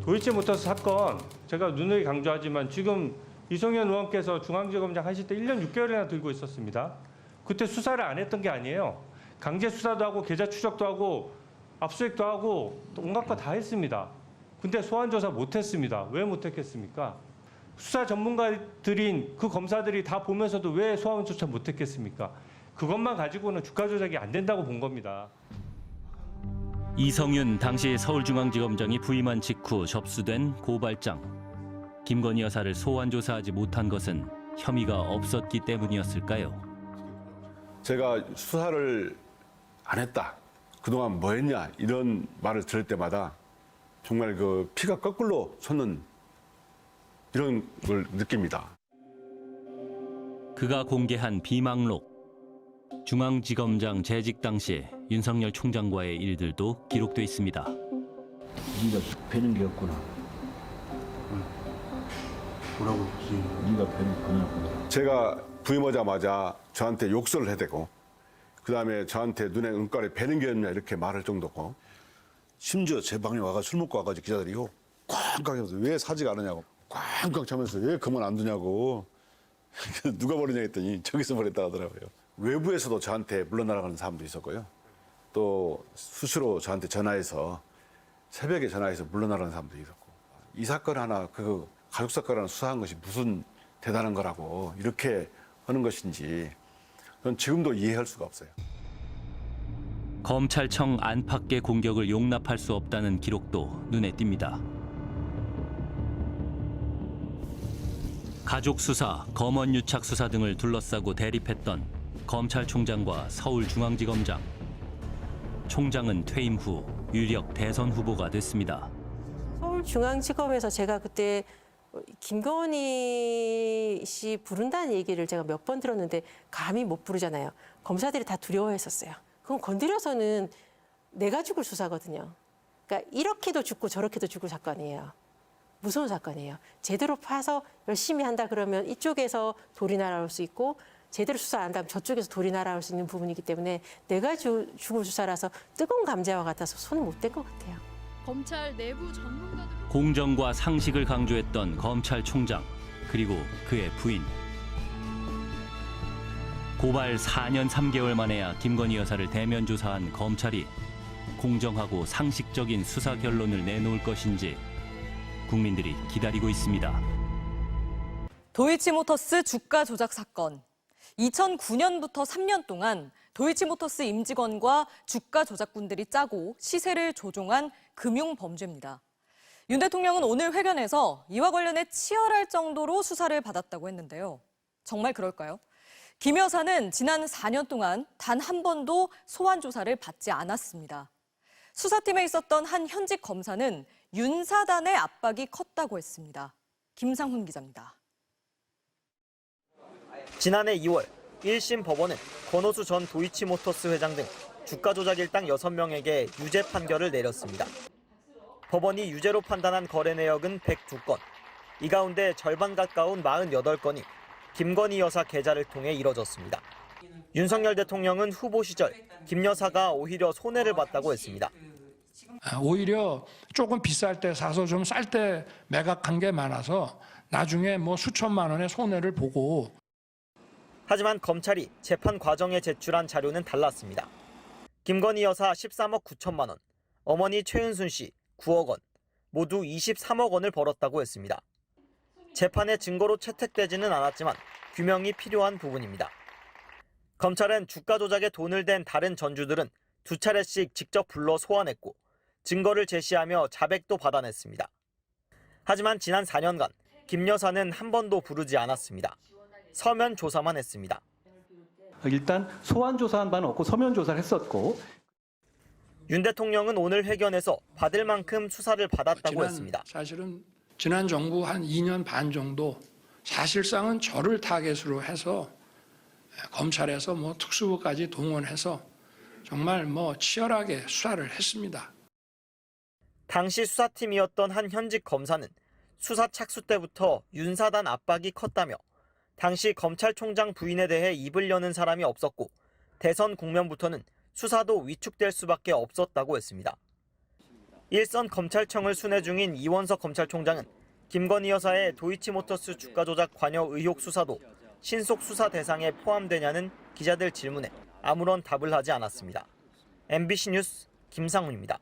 도이치모터스 사건 제가 누누이 강조하지만 지금 이성현 의원께서 중앙지검장 하실 때 1년 6개월이나 들고 있었습니다. 그때 수사를 안 했던 게 아니에요. 강제 수사도 하고 계좌 추적도 하고 압수수색도 하고 온갖 거 다 했습니다. 근데 소환 조사 못 했습니다. 왜 못 했겠습니까? 수사 전문가들인 그 검사들이 다 보면서도 왜 소환 조사 못 했겠습니까? 그것만 가지고는 주가 조작이 안 된다고 본 겁니다. 이성윤 당시 서울중앙지검장이 부임한 직후 접수된 고발장. 김건희 여사를 소환 조사하지 못한 것은 혐의가 없었기 때문이었을까요? 제가 수사를 안 했다. 그동안 뭐 했냐 이런 말을 들을 때마다 정말 그 피가 거꾸로 솟는 이런 걸 느낍니다. 그가 공개한 비망록. 중앙지검장 재직 당시 윤석열 총장과의 일들도 기록돼 있습니다. 네가 배는 게였구나. 뭐라고 했지? 네가 배는 거냐고. 제가 부임하자마자 저한테 욕설을 해대고 그다음에 저한테 눈에 눈깔에 배는 게였냐 이렇게 말할 정도고 심지어 제 방에 와가 술 먹고 와가지고 기자들이요 꽝꽝 하면서 왜 사지가 않으냐고 꽝꽝 차면서 왜 그만 안 두냐고 누가 버리냐 했더니 저기서 버렸다 하더라고요. 외부에서도 저한테 물러나가는 사람도 있었고요. 또 수시로 저한테 전화해서 새벽에 전화해서 물러나가는 사람도 있었고 이 사건 하나 그 가족 사건 하나 수사한 것이 무슨 대단한 거라고 이렇게 하는 것인지 전 지금도 이해할 수가 없어요. 검찰청 안팎의 공격을 용납할 수 없다는 기록도 눈에 띕니다. 가족 수사, 검언 유착 수사 등을 둘러싸고 대립했던 검찰총장과 서울중앙지검장. 총장은 퇴임 후 유력 대선 후보가 됐습니다. 서울중앙지검에서 제가 그때 김건희 씨 부른다는 얘기를 제가 몇 번 들었는데 감히 못 부르잖아요. 검사들이 다 두려워했었어요. 그건 건드려서는 내가 죽을 수사거든요. 그러니까 이렇게도 죽고 저렇게도 죽을 사건이에요. 무서운 사건이에요. 제대로 파서 열심히 한다 그러면 이쪽에서 돌이 날아올 수 있고 제대로 수사 안 한다면 저쪽에서 돌이 날아올 수 있는 부분이기 때문에 내가 죽을 수사라서 뜨거운 감자와 같아서 손을 못 댈 것 같아요. 검찰 내부 전문가들 공정과 상식을 강조했던 검찰총장, 그리고 그의 부인. 고발 4년 3개월 만에야 김건희 여사를 대면 조사한 검찰이 공정하고 상식적인 수사 결론을 내놓을 것인지 국민들이 기다리고 있습니다. 도이치모터스 주가 조작 사건. 2009년부터 3년 동안 도이치모터스 임직원과 주가 조작꾼들이 짜고 시세를 조종한 금융범죄입니다. 윤 대통령은 오늘 회견에서 이와 관련해 치열할 정도로 수사를 받았다고 했는데요. 정말 그럴까요? 김 여사는 지난 4년 동안 단 한 번도 소환 조사를 받지 않았습니다. 수사팀에 있었던 한 현직 검사는 윤 사단의 압박이 컸다고 했습니다. 김상훈 기자입니다. 지난해 2월 1심 법원은 권오수 전 도이치모터스 회장 등 주가 조작 일당 6명에게 유죄 판결을 내렸습니다. 법원이 유죄로 판단한 거래 내역은 102건, 이 가운데 절반 가까운 48건이 김건희 여사 계좌를 통해 이뤄졌습니다. 윤석열 대통령은 후보 시절 김 여사가 오히려 손해를 봤다고 했습니다. 오히려 조금 비쌀 때 사서 좀 쌀 때 매각한 게 많아서 나중에 뭐 수천만 원의 손해를 보고. 하지만 검찰이 재판 과정에 제출한 자료는 달랐습니다. 김건희 여사 13억 9천만 원, 어머니 최은순 씨 9억 원, 모두 23억 원을 벌었다고 했습니다. 재판의 증거로 채택되지는 않았지만 규명이 필요한 부분입니다. 검찰은 주가 조작에 돈을 댄 다른 전주들은 2차례씩 직접 불러 소환했고 증거를 제시하며 자백도 받아냈습니다. 하지만 지난 4년간 김 여사는 한 번도 부르지 않았습니다. 서면 조사만 했습니다. 일단 소환 조사한 바는 없고 서면 조사를 했었고. 윤 대통령은 오늘 회견에서 받을 만큼 수사를 받았다고 했습니다. 사실은 지난 정부 한 2년 반 정도 사실상은 저를 타겟으로 해서 검찰에서 뭐 특수부까지 동원해서 정말 뭐 치열하게 수사를 했습니다. 당시 수사팀이었던 한 현직 검사는 수사 착수 때부터 윤 사단 압박이 컸다며 당시 검찰총장 부인에 대해 입을 여는 사람이 없었고 대선 국면부터는 수사도 위축될 수밖에 없었다고 했습니다. 일선 검찰청을 순회 중인 이원석 검찰총장은 김건희 여사의 도이치모터스 주가 조작 관여 의혹 수사도 신속 수사 대상에 포함되냐는 기자들 질문에 아무런 답을 하지 않았습니다. MBC 뉴스 김상훈입니다.